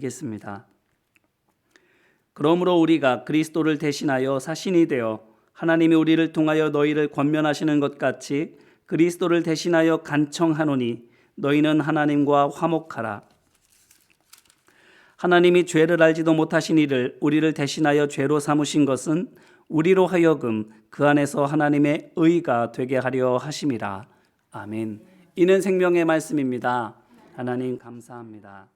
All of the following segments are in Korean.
겠습니다. 그러므로 우리가 그리스도를 대신하여 사신이 되어 하나님이 우리를 통하여 너희를 권면하시는 것 같이 그리스도를 대신하여 간청하노니 너희는 하나님과 화목하라. 하나님이 죄를 알지도 못하신 이를 우리를 대신하여 죄로 삼으신 것은 우리로 하여금 그 안에서 하나님의 의가 되게 하려 하심이라. 아멘. 이는 생명의 말씀입니다. 하나님 감사합니다.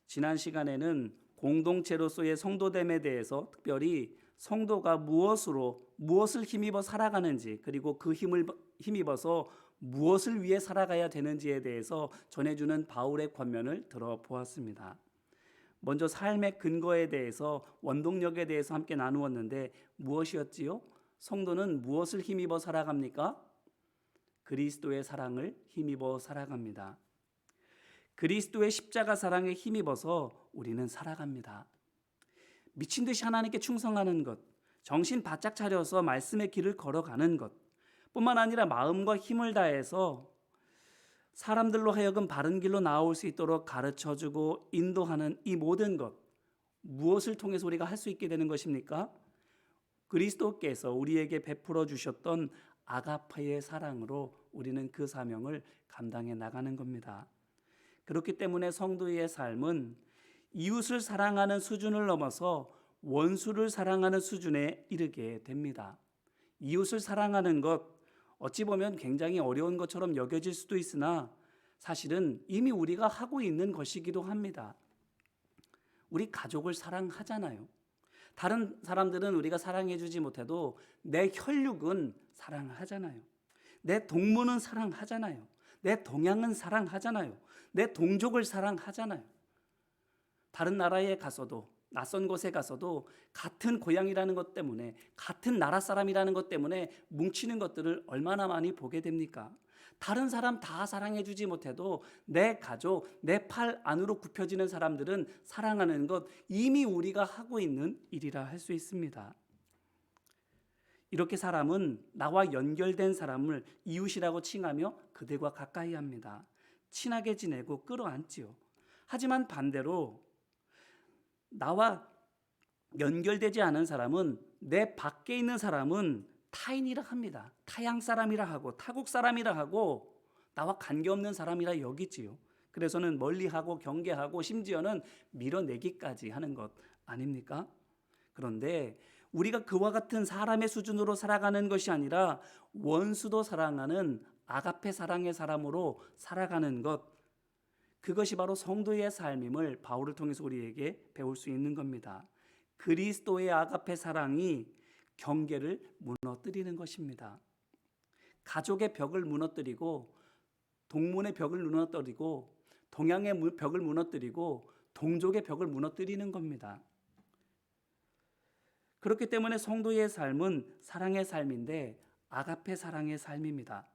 지난 시간에는 공동체로서의 성도됨에 대해서 특별히 성도가 무엇을 힘입어 살아가는지, 그리고 그 힘을 힘입어서 무엇을 위해 살아가야 되는지에 대해서 전해주는 바울의 권면을 들어보았습니다. 먼저 삶의 근거에 대해서, 원동력에 대해서 함께 나누었는데 무엇이었지요? 성도는 무엇을 힘입어 살아갑니까? 그리스도의 사랑을 힘입어 살아갑니다. 그리스도의 십자가 사랑에 힘입어서 우리는 살아갑니다. 미친 듯이 하나님께 충성하는 것, 정신 바짝 차려서 말씀의 길을 걸어가는 것 뿐만 아니라 마음과 힘을 다해서 사람들로 하여금 바른 길로 나올 수 있도록 가르쳐주고 인도하는 이 모든 것, 무엇을 통해서 우리가 할 수 있게 되는 것입니까? 그리스도께서 우리에게 베풀어 주셨던 아가페의 사랑으로 우리는 그 사명을 감당해 나가는 겁니다. 그렇기 때문에 성도의 삶은 이웃을 사랑하는 수준을 넘어서 원수를 사랑하는 수준에 이르게 됩니다. 이웃을 사랑하는 것, 어찌 보면 굉장히 어려운 것처럼 여겨질 수도 있으나 사실은 이미 우리가 하고 있는 것이기도 합니다. 우리 가족을 사랑하잖아요. 다른 사람들은 우리가 사랑해주지 못해도 내 혈육은 사랑하잖아요. 내 동무는 사랑하잖아요. 내 동양은 사랑하잖아요. 내 동족을 사랑하잖아요. 다른 나라에 가서도, 낯선 곳에 가서도 같은 고향이라는 것 때문에, 같은 나라 사람이라는 것 때문에 뭉치는 것들을 얼마나 많이 보게 됩니까? 다른 사람 다 사랑해주지 못해도 내 가족, 내 팔 안으로 굽혀지는 사람들은 사랑하는 것, 이미 우리가 하고 있는 일이라 할 수 있습니다. 이렇게 사람은 나와 연결된 사람을 이웃이라고 칭하며 그들과 가까이 합니다. 친하게 지내고 끌어안지요. 하지만 반대로 나와 연결되지 않은 사람은, 내 밖에 있는 사람은 타인이라 합니다. 타양 사람이라 하고 타국 사람이라 하고 나와 관계없는 사람이라 여기지요. 그래서는 멀리하고 경계하고 심지어는 밀어내기까지 하는 것 아닙니까? 그런데 우리가 그와 같은 사람의 수준으로 살아가는 것이 아니라 원수도 사랑하는 아가페 사랑의 사람으로 살아가는 것, 그것이 바로 성도의 삶임을 바울을 통해서 우리에게 배울 수 있는 겁니다. 그리스도의 아가페 사랑이 경계를 무너뜨리는 것입니다. 가족의 벽을 무너뜨리고, 동문의 벽을 무너뜨리고, 동양의 벽을 무너뜨리고, 동족의 벽을 무너뜨리는 겁니다. 그렇기 때문에 성도의 삶은 사랑의 삶인데 아가페 사랑의 삶입니다.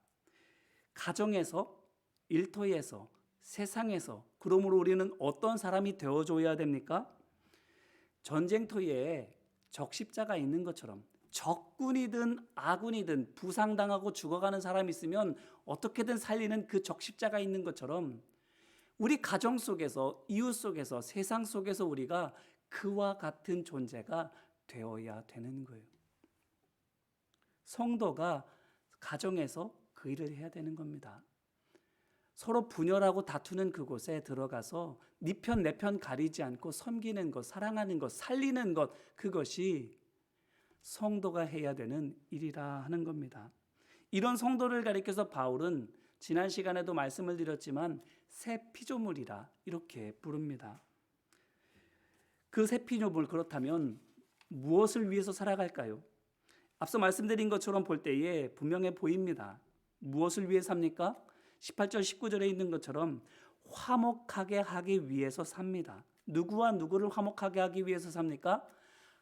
가정에서, 일터에서, 세상에서, 그러므로 우리는 어떤 사람이 되어줘야 됩니까? 전쟁터에 적십자가 있는 것처럼 적군이든 아군이든 부상당하고 죽어가는 사람이 있으면 어떻게든 살리는 그 적십자가 있는 것처럼 우리 가정 속에서, 이웃 속에서, 세상 속에서 우리가 그와 같은 존재가 되어야 되는 거예요. 성도가 가정에서 그 일을 해야 되는 겁니다. 서로 분열하고 다투는 그곳에 들어가서 네 편 내 편 가리지 않고 섬기는 것, 사랑하는 것, 살리는 것, 그것이 성도가 해야 되는 일이라 하는 겁니다. 이런 성도를 가리켜서 바울은 지난 시간에도 말씀을 드렸지만 새 피조물이라 이렇게 부릅니다. 그 새 피조물, 그렇다면 무엇을 위해서 살아갈까요? 앞서 말씀드린 것처럼 볼 때에 분명해 보입니다. 무엇을 위해 삽니까? 18절 19절에 있는 것처럼 화목하게 하기 위해서 삽니다. 누구와 누구를 화목하게 하기 위해서 삽니까?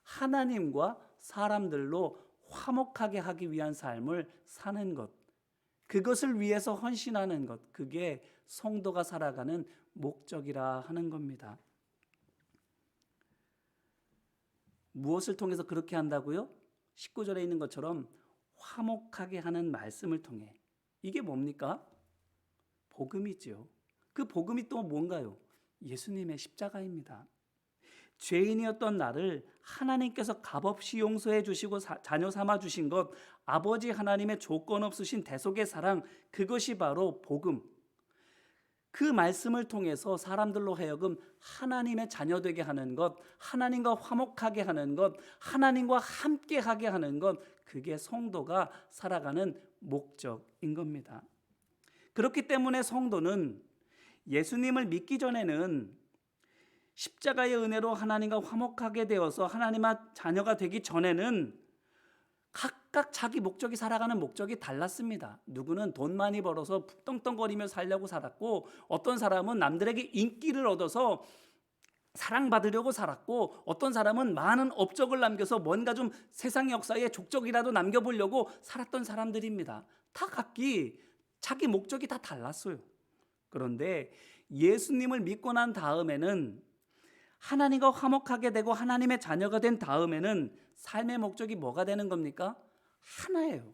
하나님과 사람들로 화목하게 하기 위한 삶을 사는 것, 그것을 위해서 헌신하는 것, 그게 성도가 살아가는 목적이라 하는 겁니다. 무엇을 통해서 그렇게 한다고요? 19절에 있는 것처럼 화목하게 하는 말씀을 통해. 이게 뭡니까? 복음이죠. 그 복음이 또 뭔가요? 예수님의 십자가입니다. 죄인이었던 나를 하나님께서 값없이 용서해 주시고 자녀 삼아 주신 것, 아버지 하나님의 조건 없으신 대속의 사랑, 그것이 바로 복음. 그 말씀을 통해서 사람들로 하여금 하나님의 자녀 되게 하는 것, 하나님과 화목하게 하는 것, 하나님과 함께하게 하는 것, 그게 성도가 살아가는 목적인 겁니다. 그렇기 때문에 성도는 예수님을 믿기 전에는 십자가의 은혜로 하나님과 화목하게 되어서 하나님의 자녀가 되기 전에는 각각 자기 목적이, 살아가는 목적이 달랐습니다. 누구는 돈 많이 벌어서 떵떵거리며 살려고 살았고, 어떤 사람은 남들에게 인기를 얻어서 사랑받으려고 살았고, 어떤 사람은 많은 업적을 남겨서 뭔가 좀 세상 역사에 족적이라도 남겨보려고 살았던 사람들입니다. 다 각기 자기 목적이 다 달랐어요. 그런데 예수님을 믿고 난 다음에는, 하나님과 화목하게 되고 하나님의 자녀가 된 다음에는 삶의 목적이 뭐가 되는 겁니까? 하나예요.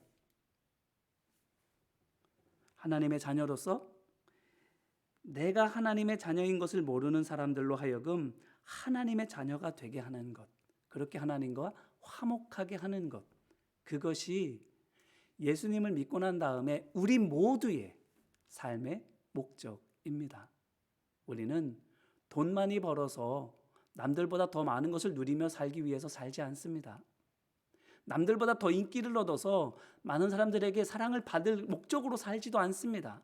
하나님의 자녀로서 내가 하나님의 자녀인 것을 모르는 사람들로 하여금 하나님의 자녀가 되게 하는 것, 그렇게 하나님과 화목하게 하는 것, 그것이 예수님을 믿고 난 다음에 우리 모두의 삶의 목적입니다. 우리는 돈 많이 벌어서 남들보다 더 많은 것을 누리며 살기 위해서 살지 않습니다. 남들보다 더 인기를 얻어서 많은 사람들에게 사랑을 받을 목적으로 살지도 않습니다.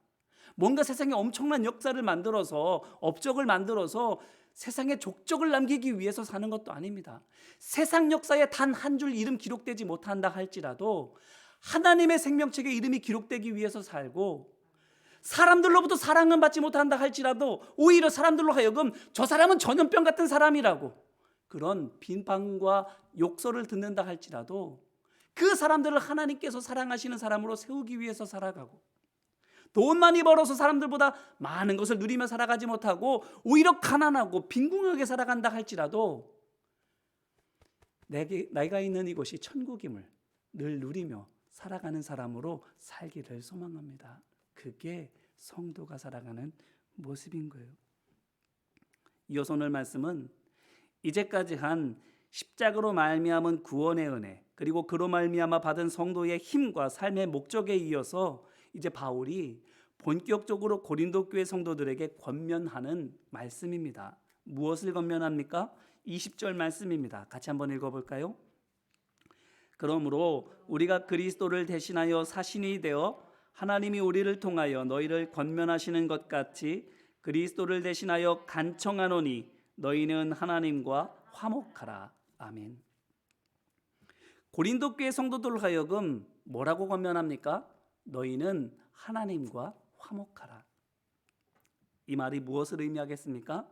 뭔가 세상에 엄청난 역사를 만들어서, 업적을 만들어서 세상에 족적을 남기기 위해서 사는 것도 아닙니다. 세상 역사에 단 한 줄 이름 기록되지 못한다 할지라도 하나님의 생명책에 이름이 기록되기 위해서 살고, 사람들로부터 사랑은 받지 못한다 할지라도 오히려 사람들로 하여금 저 사람은 전염병 같은 사람이라고 그런 비판과 욕설을 듣는다 할지라도 그 사람들을 하나님께서 사랑하시는 사람으로 세우기 위해서 살아가고, 돈 많이 벌어서 사람들보다 많은 것을 누리며 살아가지 못하고 오히려 가난하고 빈궁하게 살아간다 할지라도 내가 있는 이곳이 천국임을 늘 누리며 살아가는 사람으로 살기를 소망합니다. 그게 성도가 살아가는 모습인 거예요. 이어서 오늘 말씀은 이제까지 한 십자가로 말미암은 구원의 은혜, 그리고 그로 말미암아 받은 성도의 힘과 삶의 목적에 이어서 이제 바울이 본격적으로 고린도 교회 성도들에게 권면하는 말씀입니다. 무엇을 권면합니까? 20절 말씀입니다. 같이 한번 읽어볼까요? 그러므로 우리가 그리스도를 대신하여 사신이 되어 하나님이 우리를 통하여 너희를 권면하시는 것 같이 그리스도를 대신하여 간청하노니 너희는 하나님과 화목하라. 아멘. 고린도 교회 성도들 하여금 뭐라고 권면합니까? 너희는 하나님과 화목하라. 이 말이 무엇을 의미하겠습니까?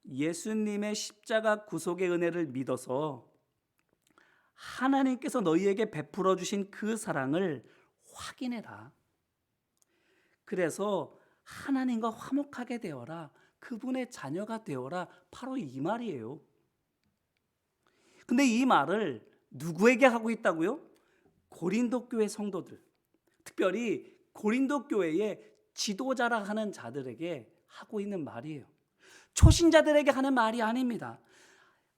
예수님의 십자가 구속의 은혜를 믿어서 하나님께서 너희에게 베풀어 주신 그 사랑을 확인해라. 그래서 하나님과 화목하게 되어라. 그분의 자녀가 되어라. 바로 이 말이에요. 근데 이 말을 누구에게 하고 있다고요? 고린도 교회 성도들, 특별히 고린도 교회의 지도자라 하는 자들에게 하고 있는 말이에요. 초신자들에게 하는 말이 아닙니다.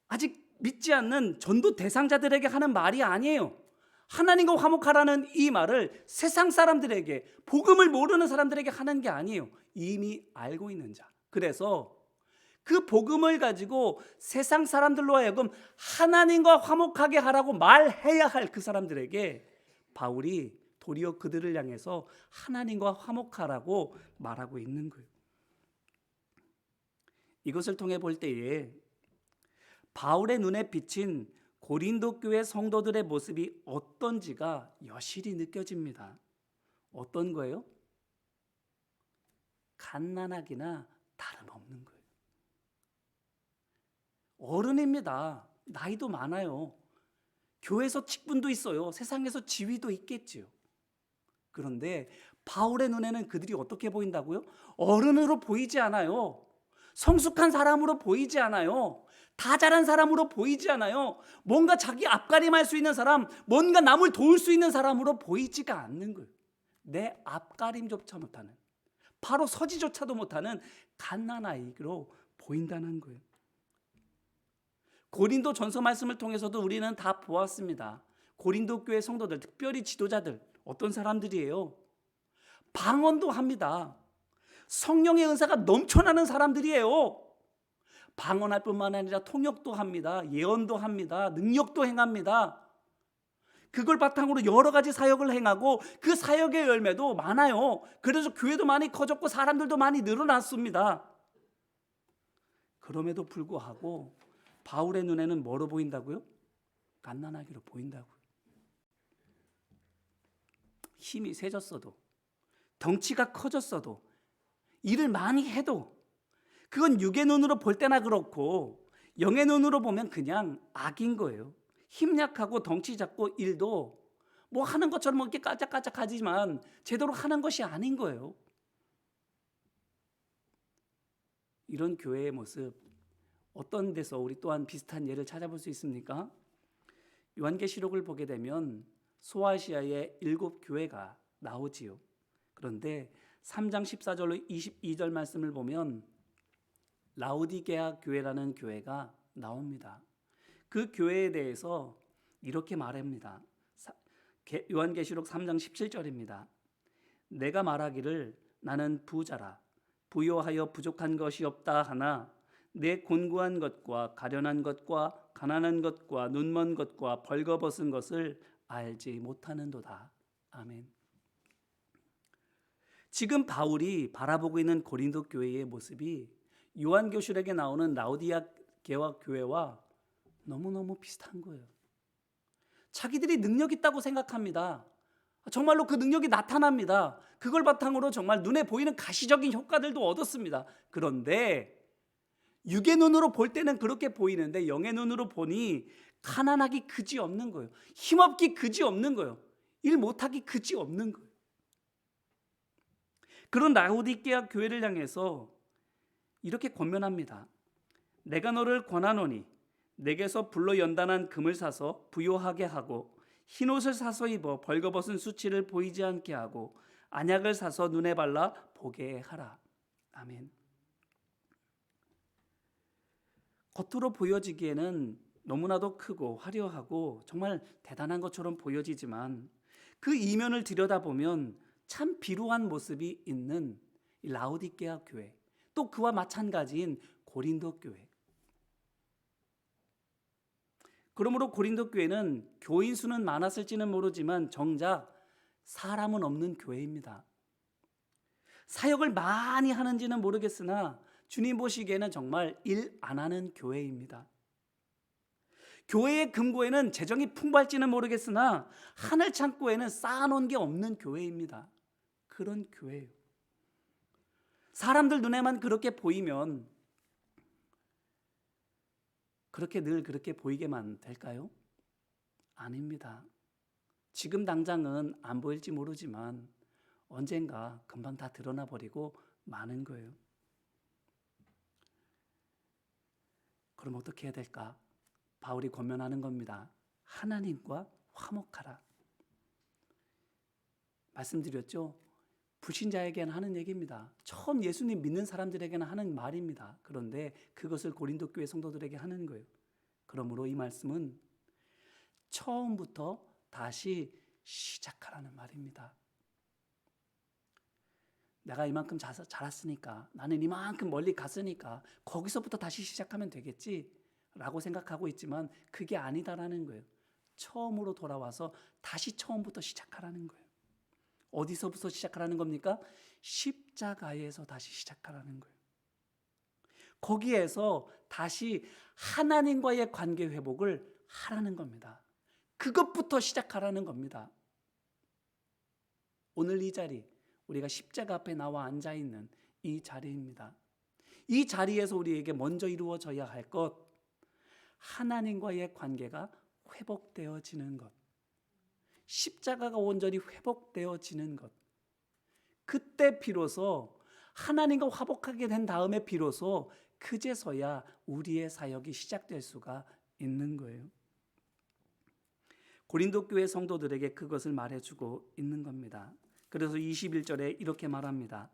아직 믿지 않는 전도 대상자들에게 하는 말이 아니에요. 하나님과 화목하라는 이 말을 세상 사람들에게, 복음을 모르는 사람들에게 하는 게 아니에요. 이미 알고 있는 자. 그래서 그 복음을 가지고 세상 사람들로 하여금 하나님과 화목하게 하라고 말해야 할 그 사람들에게 바울이 도리어 그들을 향해서 하나님과 화목하라고 말하고 있는 거예요. 이것을 통해 볼 때에 바울의 눈에 비친 고린도 교회 성도들의 모습이 어떤지가 여실히 느껴집니다. 어떤 거예요? 갓난아기나 다름없는 거예요. 어른입니다. 나이도 많아요. 교회에서 직분도 있어요. 세상에서 지위도 있겠지요. 그런데 바울의 눈에는 그들이 어떻게 보인다고요? 어른으로 보이지 않아요. 성숙한 사람으로 보이지 않아요. 다 잘한 사람으로 보이지 않아요. 뭔가 자기 앞가림할 수 있는 사람, 뭔가 남을 도울 수 있는 사람으로 보이지가 않는 거예요. 내 앞가림조차 못하는, 바로 서지조차도 못하는 갓난아이로 보인다는 거예요. 고린도 전서 말씀을 통해서도 우리는 다 보았습니다. 고린도 교회 성도들, 특별히 지도자들, 어떤 사람들이에요? 방언도 합니다. 성령의 은사가 넘쳐나는 사람들이에요. 방언할 뿐만 아니라 통역도 합니다. 예언도 합니다. 능력도 행합니다. 그걸 바탕으로 여러 가지 사역을 행하고 그 사역의 열매도 많아요. 그래서 교회도 많이 커졌고 사람들도 많이 늘어났습니다. 그럼에도 불구하고 바울의 눈에는 뭐로 보인다고요? 갓난아기로 보인다고요. 힘이 세졌어도, 덩치가 커졌어도, 일을 많이 해도 그건 육의 눈으로 볼 때나 그렇고 영의 눈으로 보면 그냥 악인 거예요. 힘 약하고 덩치 작고 일도 뭐 하는 것처럼 이렇게 까짝까짝하지만 제대로 하는 것이 아닌 거예요. 이런 교회의 모습 어떤 데서 우리 또한 비슷한 예를 찾아볼 수 있습니까? 요한계시록을 보게 되면 소아시아의 7교회가 나오지요. 그런데 3장 14절로 22절 말씀을 보면 라오디게아 교회라는 교회가 나옵니다. 그 교회에 대해서 이렇게 말합니다. 요한계시록 3장 17절입니다. 내가 말하기를 나는 부자라 부요하여 부족한 것이 없다 하나 내 곤고한 것과 가련한 것과 가난한 것과 눈먼 것과 벌거벗은 것을 알지 못하는도다. 아멘. 지금 바울이 바라보고 있는 고린도 교회의 모습이 요한계시록에 나오는 라오디게아 교회와 너무너무 비슷한 거예요. 자기들이 능력 있다고 생각합니다. 정말로 그 능력이 나타납니다. 그걸 바탕으로 정말 눈에 보이는 가시적인 효과들도 얻었습니다. 그런데 육의 눈으로 볼 때는 그렇게 보이는데 영의 눈으로 보니 가난하기 그지 없는 거예요. 힘없기 그지 없는 거예요. 일 못하기 그지 없는 거예요. 그런 라오디게아 교회를 향해서 이렇게 권면합니다. 내가 너를 권하노니 내게서 불로 연단한 금을 사서 부요하게 하고 흰옷을 사서 입어 벌거벗은 수치를 보이지 않게 하고 안약을 사서 눈에 발라 보게 하라. 아멘. 겉으로 보여지기에는 너무나도 크고 화려하고 정말 대단한 것처럼 보여지지만 그 이면을 들여다보면 참 비루한 모습이 있는 라오디게아 교회, 또 그와 마찬가지인 고린도 교회. 그러므로 고린도 교회는 교인 수는 많았을지는 모르지만 정작 사람은 없는 교회입니다. 사역을 많이 하는지는 모르겠으나 주님 보시기에는 정말 일 안 하는 교회입니다. 교회의 금고에는 재정이 풍부할지는 모르겠으나 하늘 창고에는 쌓아놓은 게 없는 교회입니다. 그런 교회예요. 사람들 눈에만 그렇게 보이면 그렇게 늘 그렇게 보이게만 될까요? 아닙니다. 지금 당장은 안 보일지 모르지만 언젠가 금방 다 드러나 버리고 마는 거예요. 그럼 어떻게 해야 될까? 바울이 권면하는 겁니다. 하나님과 화목하라. 말씀드렸죠? 불신자에게는 하는 얘기입니다. 처음 예수님 믿는 사람들에게는 하는 말입니다. 그런데 그것을 고린도 교회 성도들에게 하는 거예요. 그러므로 이 말씀은 처음부터 다시 시작하라는 말입니다. 내가 이만큼 자랐으니까, 나는 이만큼 멀리 갔으니까 거기서부터 다시 시작하면 되겠지 라고 생각하고 있지만 그게 아니다라는 거예요. 처음으로 돌아와서 다시 처음부터 시작하라는 거예요. 어디서부터 시작하라는 겁니까? 십자가에서 다시 시작하라는 거예요. 거기에서 다시 하나님과의 관계 회복을 하라는 겁니다. 그것부터 시작하라는 겁니다. 오늘 이 자리, 우리가 십자가 앞에 나와 앉아있는 이 자리입니다. 이 자리에서 우리에게 먼저 이루어져야 할 것, 하나님과의 관계가 회복되어지는 것, 십자가가 온전히 회복되어지는 것, 그때 비로소 하나님과 화목하게 된 다음에 비로소 그제서야 우리의 사역이 시작될 수가 있는 거예요. 고린도 교회 성도들에게 그것을 말해주고 있는 겁니다. 그래서 21절에 이렇게 말합니다.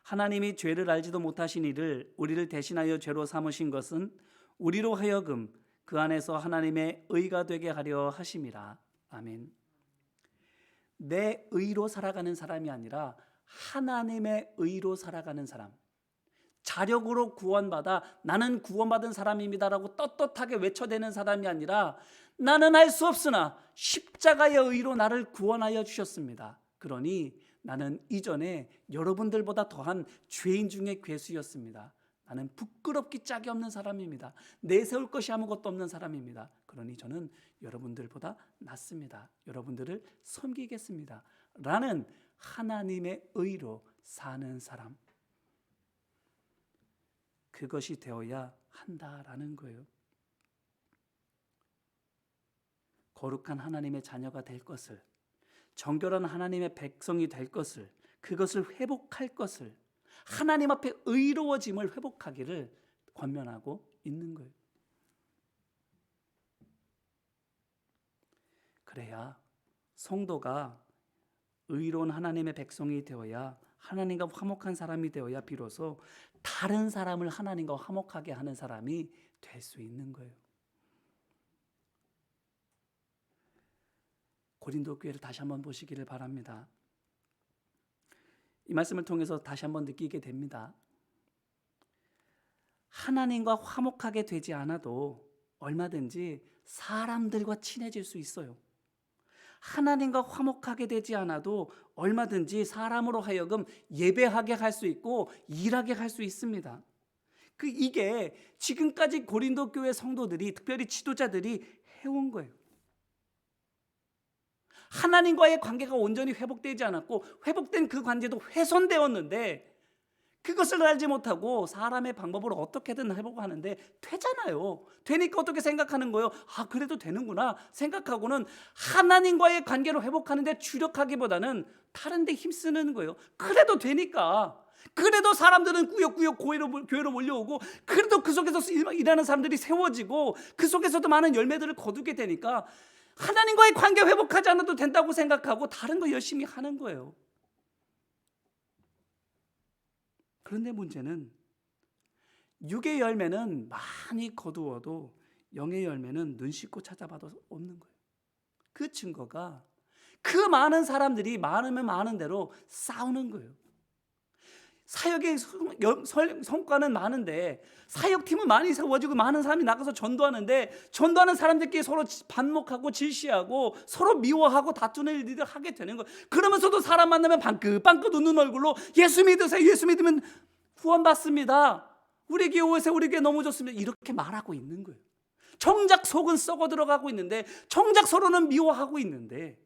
하나님이 죄를 알지도 못하신 이를 우리를 대신하여 죄로 삼으신 것은 우리로 하여금 그 안에서 하나님의 의가 되게 하려 하심이라. 아멘. 내 의로 살아가는 사람이 아니라 하나님의 의로 살아가는 사람, 자력으로 구원받아 나는 구원받은 사람입니다라고 떳떳하게 외쳐대는 사람이 아니라 나는 할 수 없으나 십자가의 의로 나를 구원하여 주셨습니다. 그러니 나는 이전에 여러분들보다 더한 죄인 중에 괴수였습니다. 나는 부끄럽기 짝이 없는 사람입니다. 내세울 것이 아무것도 없는 사람입니다. 그러니 저는 여러분들보다 낫습니다. 여러분들을 섬기겠습니다. 라는 하나님의 의로 사는 사람, 그것이 되어야 한다라는 거예요. 거룩한 하나님의 자녀가 될 것을, 정결한 하나님의 백성이 될 것을, 그것을 회복할 것을, 하나님 앞에 의로워짐을 회복하기를 권면하고 있는 거예요. 그래야 성도가 의로운 하나님의 백성이 되어야, 하나님과 화목한 사람이 되어야 비로소 다른 사람을 하나님과 화목하게 하는 사람이 될 수 있는 거예요. 고린도 교회를 다시 한번 보시기를 바랍니다. 이 말씀을 통해서 다시 한번 느끼게 됩니다. 하나님과 화목하게 되지 않아도 얼마든지 사람들과 친해질 수 있어요. 하나님과 화목하게 되지 않아도 얼마든지 사람으로 하여금 예배하게 할 수 있고 일하게 할 수 있습니다. 이게 지금까지 고린도 교회 성도들이, 특별히 지도자들이 해온 거예요. 하나님과의 관계가 온전히 회복되지 않았고, 회복된 그 관계도 훼손되었는데, 그것을 알지 못하고 사람의 방법으로 어떻게든 해보고 하는데 되잖아요. 되니까 어떻게 생각하는 거예요? 아, 그래도 되는구나 생각하고는 하나님과의 관계를 회복하는데 주력하기보다는 다른 데 힘쓰는 거예요. 그래도 되니까, 그래도 사람들은 꾸역꾸역 교회로 몰려오고, 그래도 그 속에서 일하는 사람들이 세워지고, 그 속에서도 많은 열매들을 거두게 되니까 하나님과의 관계 회복하지 않아도 된다고 생각하고 다른 거 열심히 하는 거예요. 그런데 문제는 육의 열매는 많이 거두어도 영의 열매는 눈 씻고 찾아봐도 없는 거예요. 그 증거가 그 많은 사람들이 많으면 많은 대로 싸우는 거예요. 사역의 성과는 많은데, 사역팀은 많이 세워지고 많은 사람이 나가서 전도하는데, 전도하는 사람들끼리 서로 반목하고 질시하고 서로 미워하고 다투는 일들을 하게 되는 거예요. 그러면서도 사람 만나면 방긋방긋 웃는 얼굴로 예수 믿으세요, 예수 믿으면 구원받습니다, 우리 교회 오세요, 우리 교회 너무 좋습니다, 이렇게 말하고 있는 거예요. 정작 속은 썩어 들어가고 있는데, 정작 서로는 미워하고 있는데,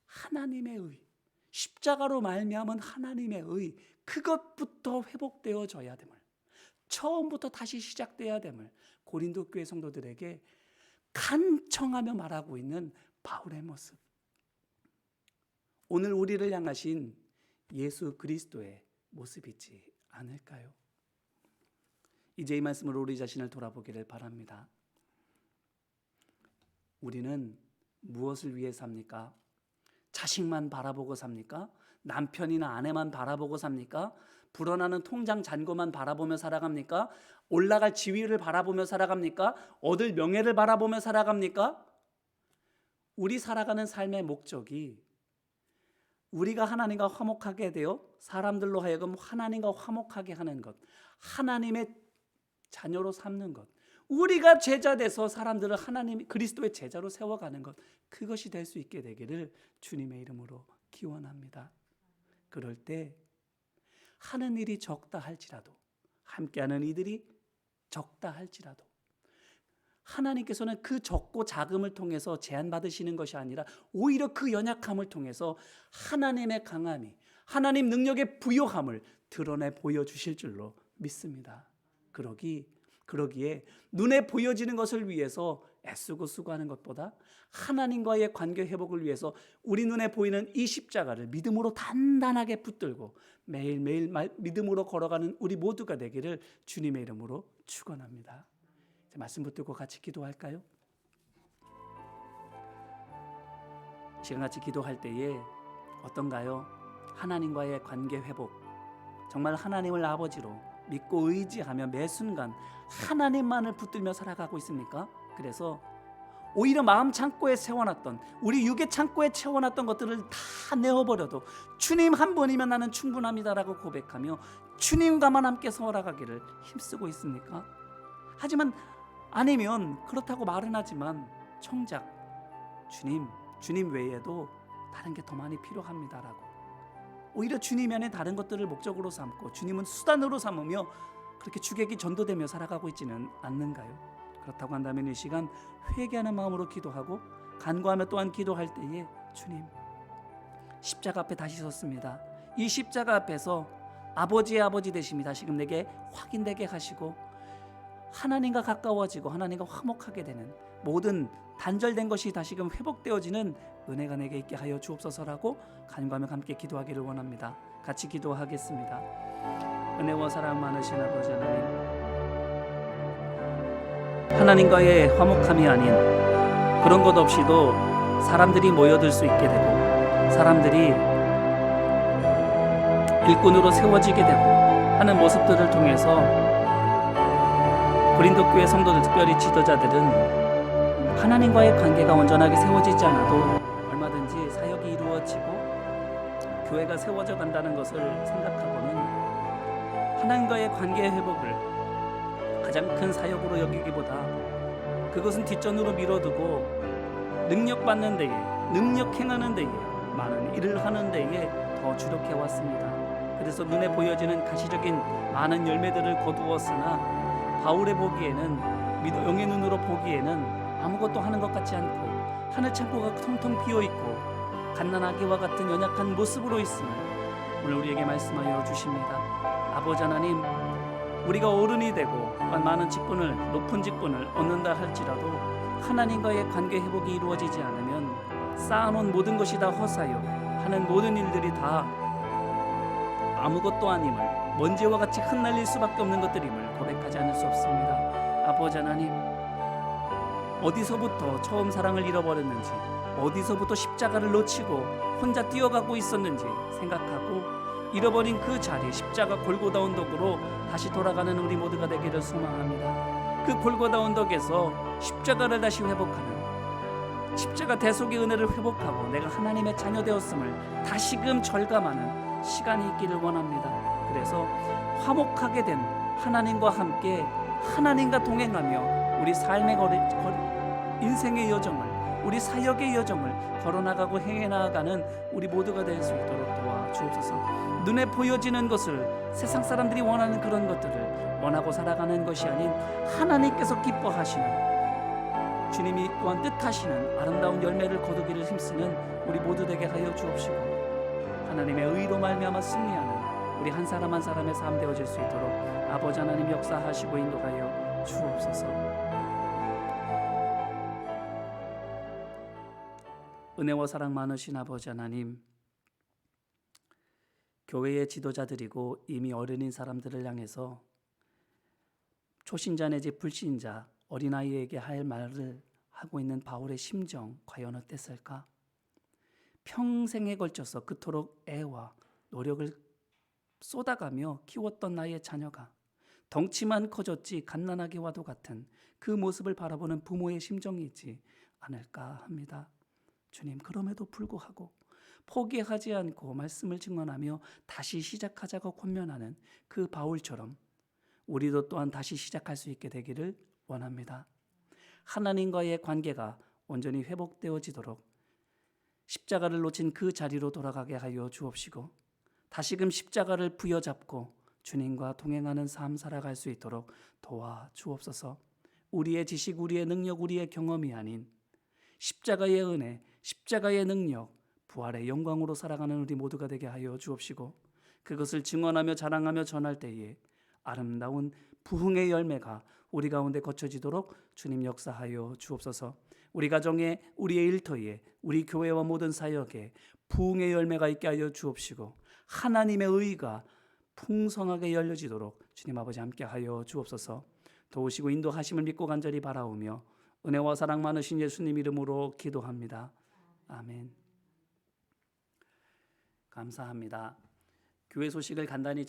하나님의 의, 십자가로 말미암은 하나님의 의, 그것부터 회복되어져야 됨을, 처음부터 다시 시작돼야 됨을 고린도 교회 성도들에게 간청하며 말하고 있는 바울의 모습, 오늘 우리를 향하신 예수 그리스도의 모습이지 않을까요? 이제 이 말씀으로 우리 자신을 돌아보기를 바랍니다. 우리는 무엇을 위해 삽니까? 자식만 바라보고 삽니까? 남편이나 아내만 바라보고 삽니까? 불어나는 통장 잔고만 바라보며 살아갑니까? 올라갈 지위를 바라보며 살아갑니까? 얻을 명예를 바라보며 살아갑니까? 우리 살아가는 삶의 목적이 우리가 하나님과 화목하게 되어 사람들로 하여금 하나님과 화목하게 하는 것, 하나님의 자녀로 삼는 것, 우리가 제자 돼서 사람들을 하나님 그리스도의 제자로 세워가는 것, 그것이 될 수 있게 되기를 주님의 이름으로 기원합니다. 그럴 때 하는 일이 적다 할지라도, 함께하는 이들이 적다 할지라도 하나님께서는 그 적고 작음을 통해서 제한받으시는 것이 아니라 오히려 그 연약함을 통해서 하나님의 강함이, 하나님 능력의 부요함을 드러내 보여주실 줄로 믿습니다. 그러기에 눈에 보여지는 것을 위해서 애쓰고 수고하는 것보다 하나님과의 관계 회복을 위해서 우리 눈에 보이는 이 십자가를 믿음으로 단단하게 붙들고 매일매일 믿음으로 걸어가는 우리 모두가 되기를 주님의 이름으로 축원합니다. 말씀 붙들고 같이 기도할까요? 시간 같이 기도할 때에 어떤가요? 하나님과의 관계 회복. 정말 하나님을 아버지로 믿고 의지하며 매 순간 하나님만을 붙들며 살아가고 있습니까? 그래서 오히려 마음 창고에 세워놨던, 우리 육의 창고에 채워놨던 것들을 다 내어버려도 주님 한 분이면 나는 충분합니다라고 고백하며 주님과만 함께 살아가기를 힘쓰고 있습니까? 하지만 아니면 그렇다고 말은 하지만 정작 주님 외에도 다른 게 더 많이 필요합니다라고, 오히려 주님 안에 다른 것들을 목적으로 삼고 주님은 수단으로 삼으며 그렇게 주객이 전도되며 살아가고 있지는 않는가요? 그렇다고 한다면 이 시간 회개하는 마음으로 기도하고 간구하며 또한 기도할 때에 주님, 십자가 앞에 다시 섰습니다. 이 십자가 앞에서 아버지의 아버지 되심이 다시금 내게 확인되게 하시고 하나님과 가까워지고 하나님과 화목하게 되는 모든 단절된 것이 다시금 회복되어지는 은혜가 내게 있게 하여 주옵소서라고 간구하며 함께 기도하기를 원합니다. 같이 기도하겠습니다. 은혜와 사랑 많으신 아버지 하나님과의 화목함이 아닌 그런 것 없이도 사람들이 모여들 수 있게 되고 사람들이 일꾼으로 세워지게 되고 하는 모습들을 통해서 고린도 교회 성도들, 특별히 지도자들은 하나님과의 관계가 온전하게 세워지지 않아도 얼마든지 사역이 이루어지고 교회가 세워져 간다는 것을 생각하고는 하나님과의 관계 회복을 가장 큰 사역으로 여기기보다 그것은 뒷전으로 미뤄두고 능력받는 데에, 능력 행하는 데에, 많은 일을 하는 데에 더 주력해 왔습니다. 그래서 눈에 보여지는 가시적인 많은 열매들을 거두었으나 바울의 보기에는, 영의 눈으로 보기에는 아무것도 하는 것 같지 않고 하늘 창고가 텅텅 비어있고 갓난아기와 같은 연약한 모습으로 있음을 오늘 우리에게 말씀하여 주십니다. 아버지 하나님, 우리가 어른이 되고 많은 직분을, 높은 직분을 얻는다 할지라도 하나님과의 관계 회복이 이루어지지 않으면 쌓아놓은 모든 것이 다 헛사요, 하는 모든 일들이 다 아무것도 아님을, 먼지와 같이 흩날릴 수밖에 없는 것들임을 고백하지 않을 수 없습니다. 아버지 하나님, 어디서부터 처음 사랑을 잃어버렸는지, 어디서부터 십자가를 놓치고 혼자 뛰어가고 있었는지 생각하고 잃어버린 그 자리, 십자가 골고다 언덕으로 다시 돌아가는 우리 모두가 되기를 소망합니다. 그 골고다 언덕에서 십자가를 다시 회복하는, 십자가 대속의 은혜를 회복하고 내가 하나님의 자녀 되었음을 다시금 절감하는 시간이 있기를 원합니다. 그래서 화목하게 된 하나님과 함께 하나님과 동행하며 우리 삶의 인생의 여정을, 우리 사역의 여정을 걸어나가고 행해나가는 우리 모두가 될 수 있도록 도와주옵소서. 눈에 보여지는 것을, 세상 사람들이 원하는 그런 것들을 원하고 살아가는 것이 아닌 하나님께서 기뻐하시는, 주님이 또한 뜻하시는 아름다운 열매를 거두기를 힘쓰는 우리 모두 되게 하여 주옵시고 하나님의 의로 말미암아 승리하는 우리 한 사람 한 사람의 삶 되어질 수 있도록 아버지 하나님 역사하시고 인도하여 주옵소서. 은혜와 사랑 많으신 아버지 하나님, 교회의 지도자들이고 이미 어른인 사람들을 향해서 초신자 내지 불신자 어린아이에게 할 말을 하고 있는 바울의 심정 과연 어땠을까? 평생에 걸쳐서 그토록 애와 노력을 쏟아가며 키웠던 나의 자녀가 덩치만 커졌지 갓난아기와도 같은 그 모습을 바라보는 부모의 심정이 있지 않을까 합니다. 주님, 그럼에도 불구하고 포기하지 않고 말씀을 증언하며 다시 시작하자고 권면하는 그 바울처럼 우리도 또한 다시 시작할 수 있게 되기를 원합니다. 하나님과의 관계가 온전히 회복되어지도록 십자가를 놓친 그 자리로 돌아가게 하여 주옵시고 다시금 십자가를 부여잡고 주님과 동행하는 삶 살아갈 수 있도록 도와주옵소서. 우리의 지식, 우리의 능력, 우리의 경험이 아닌 십자가의 은혜, 십자가의 능력, 부활의 영광으로 살아가는 우리 모두가 되게 하여 주옵시고 그것을 증언하며 자랑하며 전할 때에 아름다운 부흥의 열매가 우리 가운데 거쳐지도록 주님 역사하여 주옵소서. 우리 가정에, 우리의 일터에, 우리 교회와 모든 사역에 부흥의 열매가 있게 하여 주옵시고 하나님의 의가 풍성하게 열려지도록 주님 아버지 함께 하여 주옵소서. 도우시고 인도하심을 믿고 간절히 바라오며 은혜와 사랑 많으신 예수님 이름으로 기도합니다. 아멘. 감사합니다. 교회 소식을 간단히